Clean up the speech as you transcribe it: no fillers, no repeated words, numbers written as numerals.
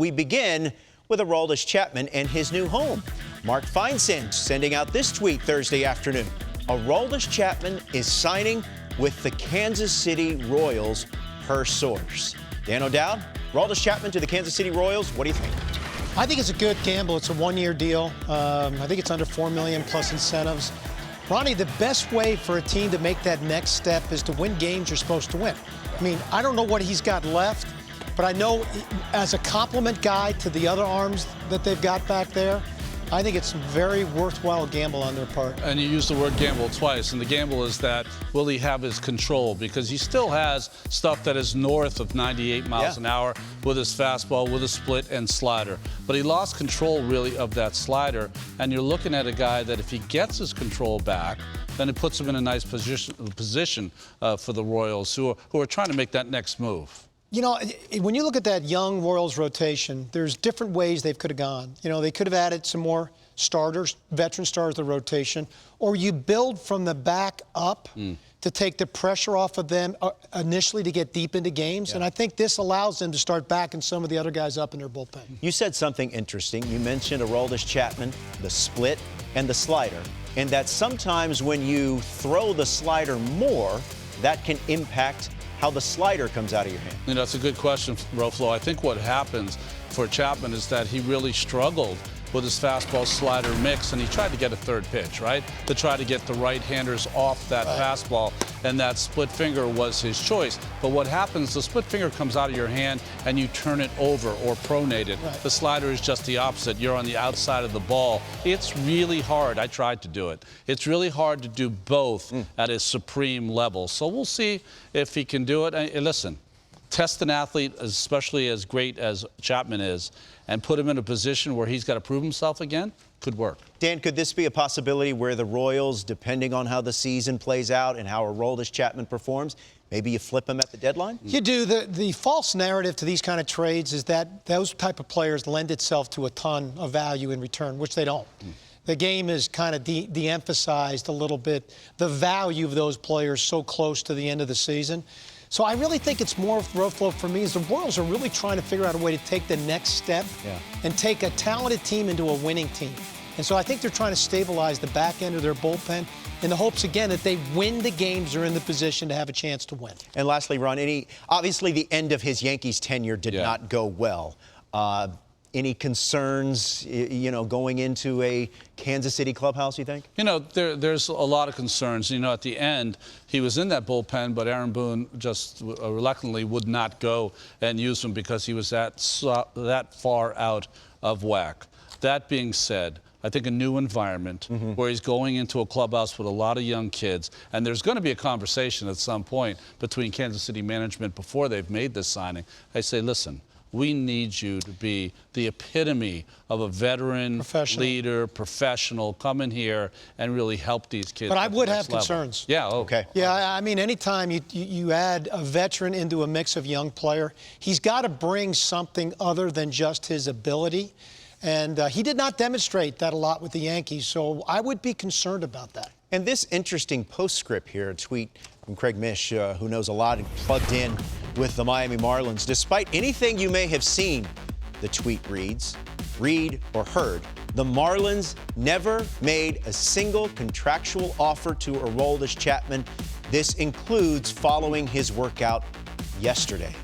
we begin with Aroldis Chapman and his new home. Mark Feinsand sending out this tweet Thursday afternoon. Aroldis Chapman is signing with the Kansas City Royals, per source. Dan O'Dowd, Aroldis Chapman to the Kansas City Royals. What do you think? I think it's a good gamble. It's a one-year deal. I think it's under $4 million plus incentives. Ronnie, the best way for a team to make that next step is to win games you're supposed to win. I mean, I don't know what he's got left, but I know as a compliment guy to the other arms that they've got back there, I think it's a very worthwhile gamble on their part. And you used the word gamble twice, and the gamble is that will he have his control? Because he still has stuff that is north of 98 miles an hour with his fastball, with a split and slider. But he lost control, really, of that slider, and you're looking at a guy that if he gets his control back, then it puts him in a nice position for the Royals, who are trying to make that next move. You know, when you look at that young Royals rotation, there's different ways they could have gone. You know, they could have added some more starters, veteran stars to the rotation, or you build from the back up to take the pressure off of them initially to get deep into games. And I think this allows them to start backing some of the other guys up in their bullpen. You said something interesting. You mentioned Aroldis Chapman, the split, and the slider, and that sometimes when you throw the slider more, that can impact how the slider comes out of your hand. You know, that's a good question, Roflo. I think what happens for Chapman is that he really struggled with his fastball slider mix, and he tried to get a third pitch, right? To try to get the right-handers off that fastball, and that split finger was his choice. But what happens, the split finger comes out of your hand and you turn it over or pronate it. The slider is just the opposite. You're on the outside of the ball. It's really hard. I tried to do it. It's really hard to do both at a supreme level. So we'll see if he can do it. And listen, test an athlete, especially as great as Chapman is, and put him in a position where he's got to prove himself again, could work. Dan, could this be a possibility where the Royals, depending on how the season plays out and how Aroldis Chapman performs, maybe you flip him at the deadline? You do. The false narrative to these kind of trades is that those type of players lend itself to a ton of value in return, which they don't. The game is kind of de-emphasized a little bit, the value of those players so close to the end of the season. So I really think it's more Roflo for me is the Royals are really trying to figure out a way to take the next step and take a talented team into a winning team. And so I think they're trying to stabilize the back end of their bullpen in the hopes, again, that they win the games they're in the position to have a chance to win. And lastly, Ron, obviously the end of his Yankees tenure did not go well. Any concerns, you know, going into a Kansas City clubhouse, you think? You know, there's a lot of concerns. You know, at the end, he was in that bullpen, but Aaron Boone just reluctantly would not go and use him because he was that far out of whack. That being said, I think a new environment where he's going into a clubhouse with a lot of young kids, and there's going to be a conversation at some point between Kansas City management before they've made this signing. They say, listen, we need you to be the epitome of a veteran, leader, professional. Come in here and really help these kids. But I would have concerns. Yeah, okay. Yeah, I mean, anytime you add a veteran into a mix of young player, he's got to bring something other than just his ability. And he did not demonstrate that a lot with the Yankees, so I would be concerned about that. And this interesting postscript here, a tweet from Craig Mish, who knows a lot and plugged in with the Miami Marlins. Despite anything you may have seen, the tweet reads, read or heard, the Marlins never made a single contractual offer to Aroldis Chapman. This includes following his workout yesterday.